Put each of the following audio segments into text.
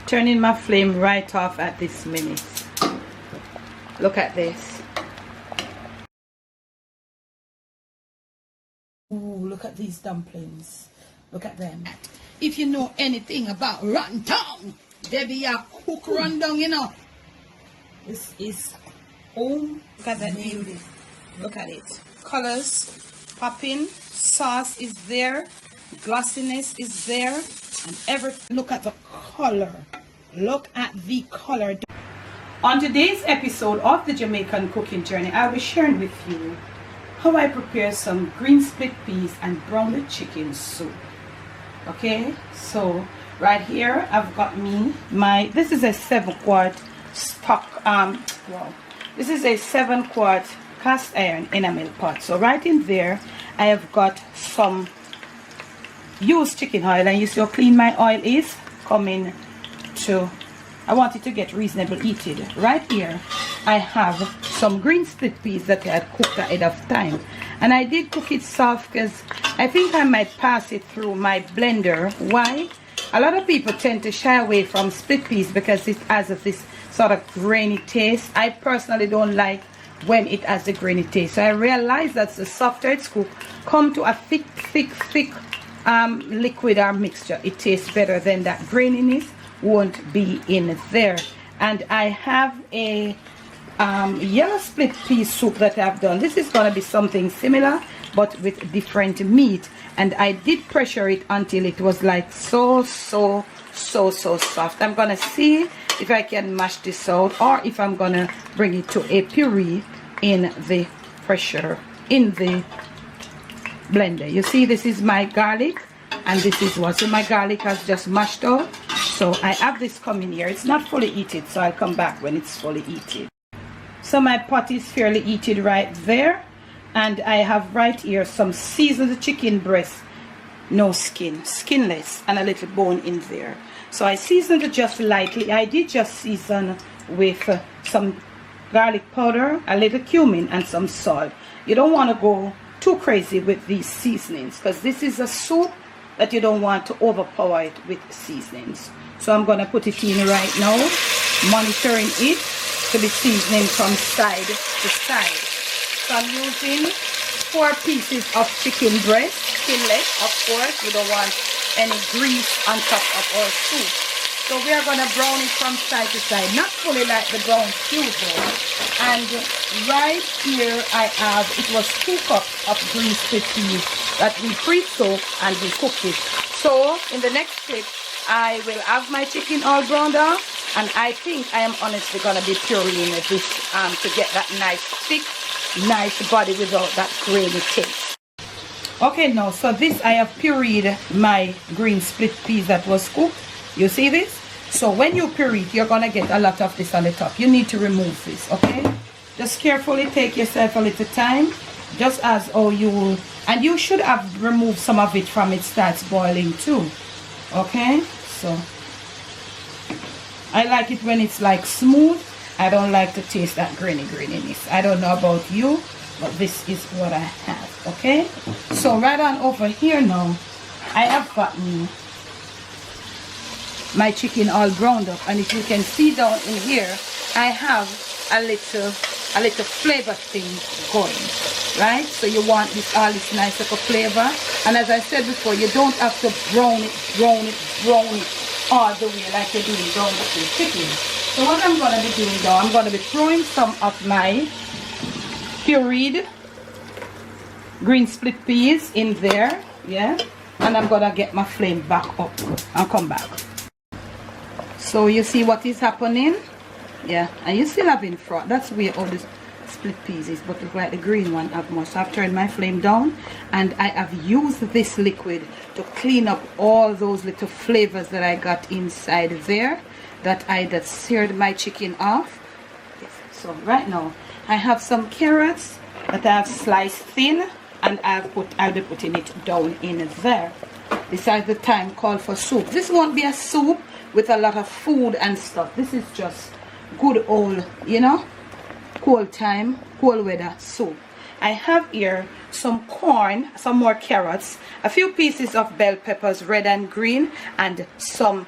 turning my flame right off at this minute. Look at this. Ooh, look at these dumplings. Look at them. If you know anything about Runtown, there be a cook rundown, you know. This is home. Look at that beauty. Look at it. Colors popping. Sauce is there. Glossiness is there. And look at the color. Look at the color. On today's episode of the Jamaican Cooking Journey, I'll be sharing with you how I prepare some green split peas and brown chicken soup. Okay, so right here I've got this is a 7-quart stock this is a 7-quart cast iron enamel pot. So right in there I have got some used chicken oil, and you see how clean my oil is coming to. I want it to get reasonably heated. Right here I have some green split peas that I had cooked ahead of time, and I did cook it soft because I think I might pass it through my blender. Why? A lot of people tend to shy away from split peas because it has this sort of grainy taste. I personally don't like when it has the grainy taste, so I realized that the softer it's cooked, come to a thick liquid or mixture, it tastes better. Than that graininess won't be in there. And I have a yellow split pea soup that I've done. This is going to be something similar but with different meat, and I did pressure it until it was like so soft. I'm gonna see if I can mash this out, or if I'm gonna bring it to a puree in the blender. You see, this is my garlic, and this is what, so my garlic has just mashed out. So I have this coming here. It's not fully heated, so I'll come back when it's fully heated. So my pot is fairly heated right there, and I have right here some seasoned chicken breast, no skin, skinless, and a little bone in there. So I seasoned it just lightly. I did just season with some garlic powder, a little cumin, and some salt. You don't want to go too crazy with these seasonings, because this is a soup that you don't want to overpower it with seasonings. So I'm going to put it in right now, monitoring it to be seasoning from side to side. So I'm using 4 pieces of chicken breast, skinless, of course. We don't want any grease on top of our soup. So we are going to brown it from side to side, not fully like the brown stew though. And right here I have, it was 2 cups of green split peas that we pre-soaked and we cooked it. So in the next clip I will have my chicken all browned up, and I think I am honestly going to be pureeing this to get that nice thick, nice body without that grainy taste. Okay, now so this I have pureed my green split peas that was cooked. You see this? So when you puree it, you're going to get a lot of this on the top. You need to remove this, okay? Just carefully take yourself a little time, just as how you will, and you should have removed some of it from it starts boiling too, okay? So I like it when it's like smooth. I don't like to taste that graininess. I don't know about you, but this is what I have, okay? So right on over here now, I have gotten my chicken all browned up, and if you can see down in here, I have a little flavor thing going, right? So you want this all this nice little flavor, and as I said before, you don't have to brown it all the way like you're doing down with the chicken. So what I'm going to be doing now, I'm going to be throwing some of my pureed green split peas in there, yeah, and I'm going to get my flame back up and come back. So you see what is happening, yeah, and you still having froth. That's where all the split peas is, but look like the green one have more. So I've turned my flame down, and I have used this liquid to clean up all those little flavors that I got inside there, that I seared my chicken off. Yes. So right now I have some carrots that I have sliced thin, and I'll be putting it down in there. This is the time called for soup. This won't be a soup with a lot of food and stuff. This is just good old, you know, cold time, cold weather soup. I have here some corn, some more carrots, a few pieces of bell peppers, red and green, and some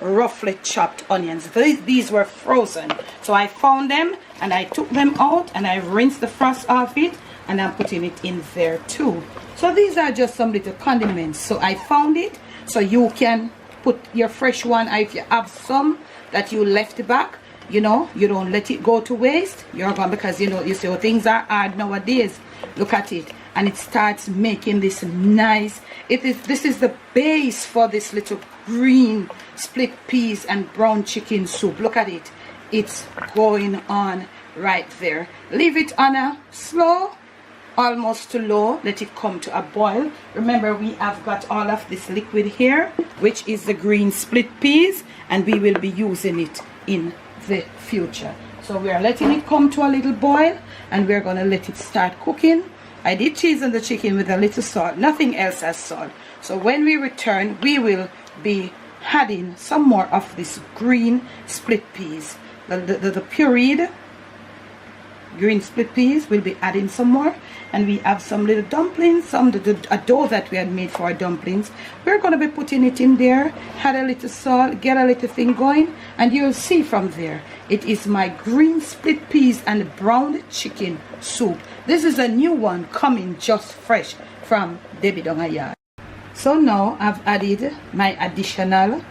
roughly chopped onions. These were frozen, so I found them and I took them out and I rinsed the frost off it, and I'm putting it in there too. So these are just some little condiments. So I found it, so you can put your fresh one. If you have some that you left back, you know, you don't let it go to waste. You're going, because you know, you see, things are hard nowadays. Look at it, and it starts making this nice. This is the base for this little green split peas and brown chicken soup. Look at it, it's going on right there. Leave it on a slow, almost to low, let it come to a boil. Remember, we have got all of this liquid here, which is the green split peas, and we will be using it in the future. So we are letting it come to a little boil, and we're going to let it start cooking. I did season the chicken with a little salt, nothing else as salt. So when we return, we will be adding some more of this green split peas, the pureed green split peas. We'll be adding some more, and we have some little dumplings, a dough that we had made for our dumplings. We're going to be putting it in there, add a little salt, get a little thing going, and you'll see from there it is my green split peas and brown chicken soup. This is a new one coming just fresh from Debbie Dongayard. So now I've added my additional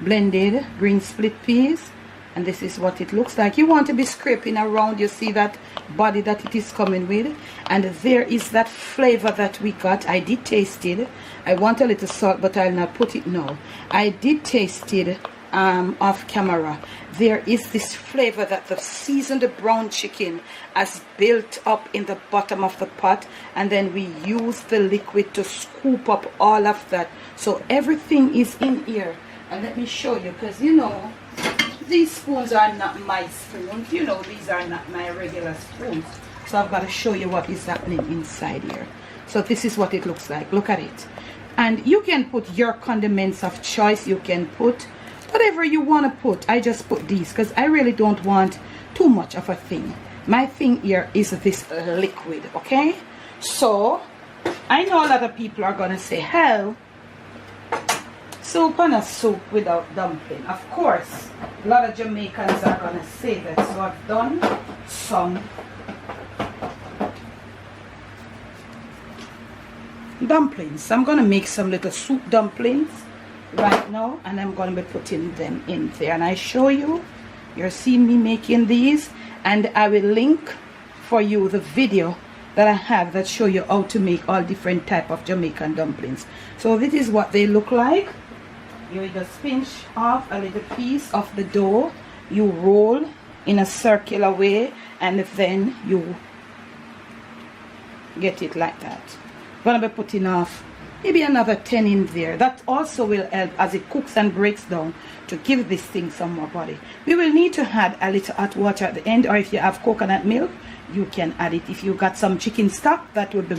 blended green split peas, and this is what it looks like. You want to be scraping around, you see that body that it is coming with, and there is that flavor that we got. I did taste it. I want a little salt, but I'll not put it now. I did taste it off camera. There is this flavor that the seasoned brown chicken has built up in the bottom of the pot, and then we use the liquid to scoop up all of that, so everything is in here. And let me show you, because you know, these spoons are not my spoons. You know, these are not my regular spoons. So I've got to show you what is happening inside here. So this is what it looks like. Look at it. And you can put your condiments of choice. You can put whatever you want to put. I just put these because I really don't want too much of a thing. My thing here is this liquid, okay? So I know a lot of people are going to say, hell, soup and a soup without dumpling. Of course, a lot of Jamaicans are going to say that. So I've done some dumplings. I'm going to make some little soup dumplings right now, and I'm going to be putting them in there. And I show you, you're seeing me making these, and I will link for you the video that I have that show you how to make all different type of Jamaican dumplings. So this is what they look like. You just pinch off a little piece of the dough, you roll in a circular way, and then you get it like that. I'm gonna be putting off maybe another 10 in there. That also will help as it cooks and breaks down to give this thing some more body. We will need to add a little hot water at the end, or if you have coconut milk, you can add it. If you got some chicken stock, that would be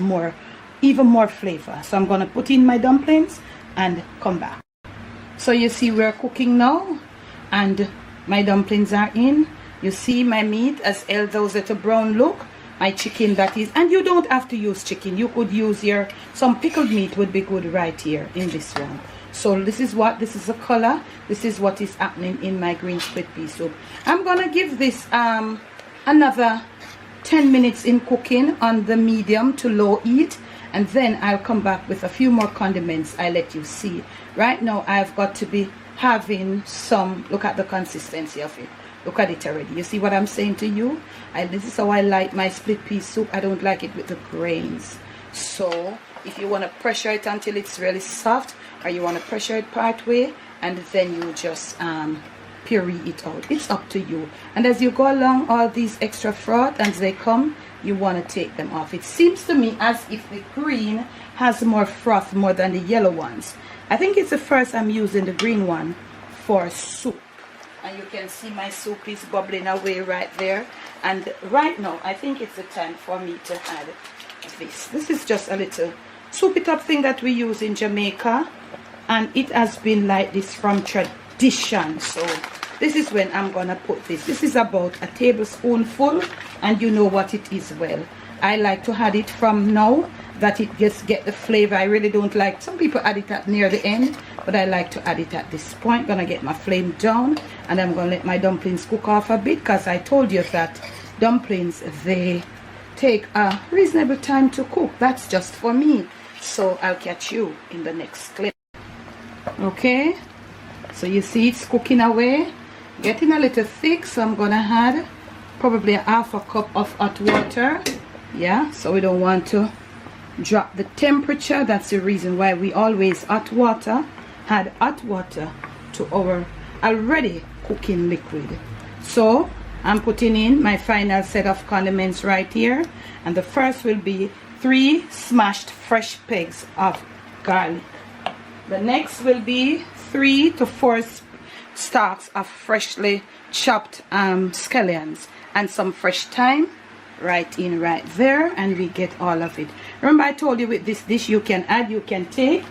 even more flavor. So I'm gonna put in my dumplings and come back. So you see we're cooking now, and my dumplings are in. You see my meat has held those little brown look. My chicken, that is, and you don't have to use chicken. You could use some pickled meat would be good right here in this one. So this is the color. This is what is happening in my green split pea soup. I'm gonna give this another 10 minutes in cooking on the medium to low heat, and then I'll come back with a few more condiments. I'll let you see. Right now I've got to be having some, look at the consistency of it. Look at it already. You see what I'm saying to you? This is how I like my split pea soup. I don't like it with the grains. So if you want to pressure it until it's really soft, or you want to pressure it part way, and then you just puree it out. It's up to you. And as you go along, all these extra froth, as they come, you want to take them off. It seems to me as if the green has more froth more than the yellow ones. I think it's the first I'm using the green one for soup. And you can see my soup is bubbling away right there. And right now, I think it's the time for me to add this. This is just a little soupy top thing that we use in Jamaica. And it has been like this from tradition. So this is when I'm going to put this. This is about a tablespoonful. And you know what it is well. I like to add it from now that it just get the flavor. I really don't like, some people add it at near the end, but I like to add it at this point. Gonna get my flame down, and I'm gonna let my dumplings cook off a bit, because I told you that dumplings, they take a reasonable time to cook. That's just for me. So I'll catch you in the next clip. Okay, so you see it's cooking away, getting a little thick, so I'm gonna add probably a half a cup of hot water. Yeah, so we don't want to drop the temperature. That's the reason why we always add hot water to our already cooking liquid. So I'm putting in my final set of condiments right here, and the first will be 3 smashed fresh pegs of garlic. The next will be 3 to 4 stalks of freshly chopped scallions and some fresh thyme right there, and we get all of it. Remember, I told you with this dish you can take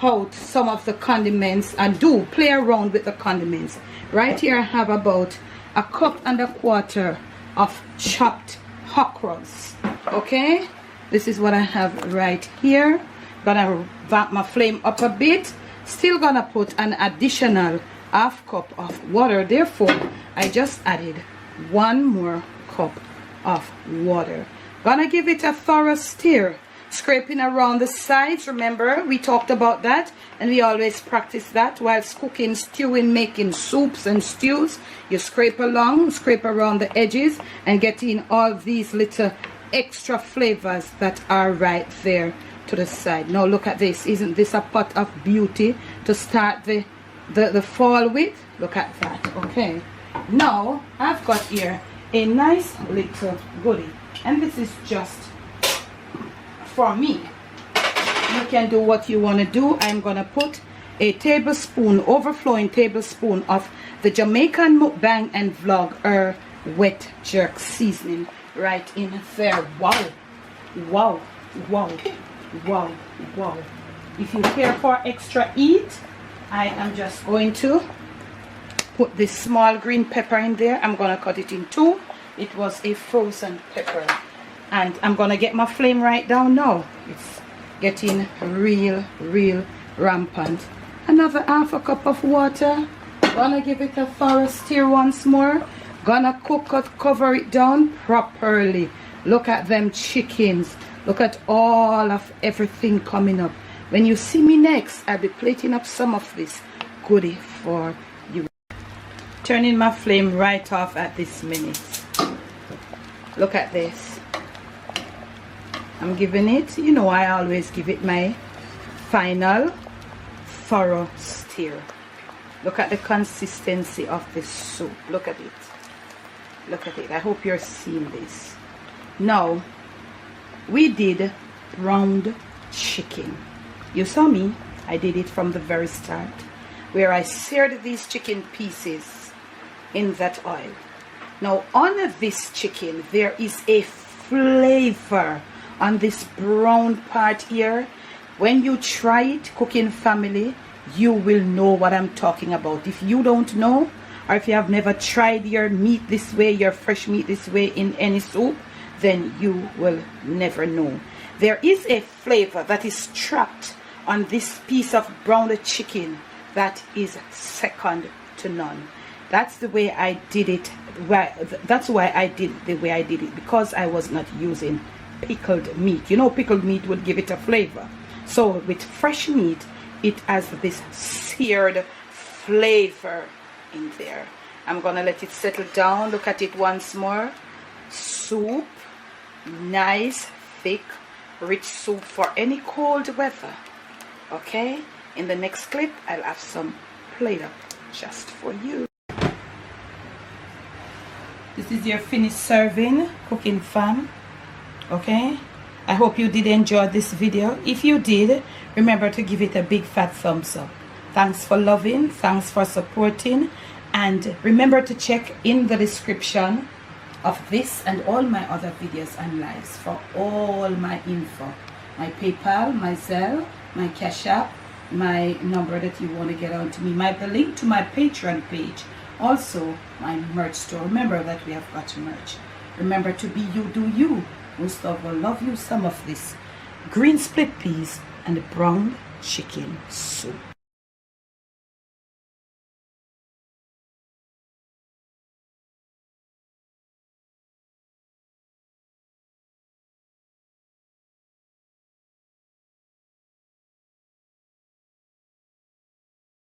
out some of the condiments and play around with the condiments. Right here I have about 1.25 cups of chopped okras. Okay, this is what I have right here. Gonna vamp my flame up a bit. Still gonna put an additional half cup of water. Therefore, I just added 1 more cup of water. Gonna give it a thorough stir, scraping around the sides. Remember, we talked about that, and we always practice that whilst cooking, stewing, making soups and stews. You scrape around the edges, and get in all these little extra flavors that are right there to the side. Now look at this. Isn't this a pot of beauty to start the fall with? Look at that. Okay, now I've got here a nice little goodie, and this is just for me. You can do what you want to do. I'm gonna put a overflowing tablespoon of the Jamaican Mukbang and Vlog wet jerk seasoning right in there. Wow, wow, wow, wow, wow. If you care for extra heat, I am just going to put this small green pepper in there. I'm gonna cut it in 2. It was a frozen pepper, and I'm gonna get my flame right down now. It's getting real rampant. Another half a cup of water. Gonna give it a thorough stir once more. Gonna cover it down properly. Look at them chickens. Look at all of everything coming up. When you see me next, I'll be plating up some of this goodie for you. Turning my flame right off at this minute. Look at this. I'm giving it, you know, I always give it my final thorough stir. Look at the consistency of this soup. Look at it. Look at it. I hope you're seeing this. Now, we did round chicken. You saw me. I did it from the very start, where I seared these chicken pieces in that oil. Now, on this chicken, there is a flavor on this brown part here. When you try it, cooking family, you will know what I'm talking about. If you don't know, or if you have never tried your meat this way, your fresh meat this way in any soup, then you will never know. There is a flavor that is trapped on this piece of browned chicken that is second to none. That's the way I did it. That's why I did the way I did it, because I was not using pickled meat. You know, pickled meat would give it a flavor. So with fresh meat, it has this seared flavor in there. I'm gonna let it settle down. Look at it once more. Soup, nice thick rich soup for any cold weather. Okay, in the next clip I'll have some plate up just for you. This is your finished serving, cooking fam. Okay, I hope you did enjoy this video. If you did, remember to give it a big fat thumbs up. Thanks for loving, thanks for supporting, and remember to check in the description of this and all my other videos and lives for all my info. My PayPal, my Zelle, my Cash App, my number that you want to get on to me, the link to my Patreon page, also my merch store. Remember that we have got merch. Remember to be you, do you. Mustafa love you some of this green split peas and the brown chicken soup.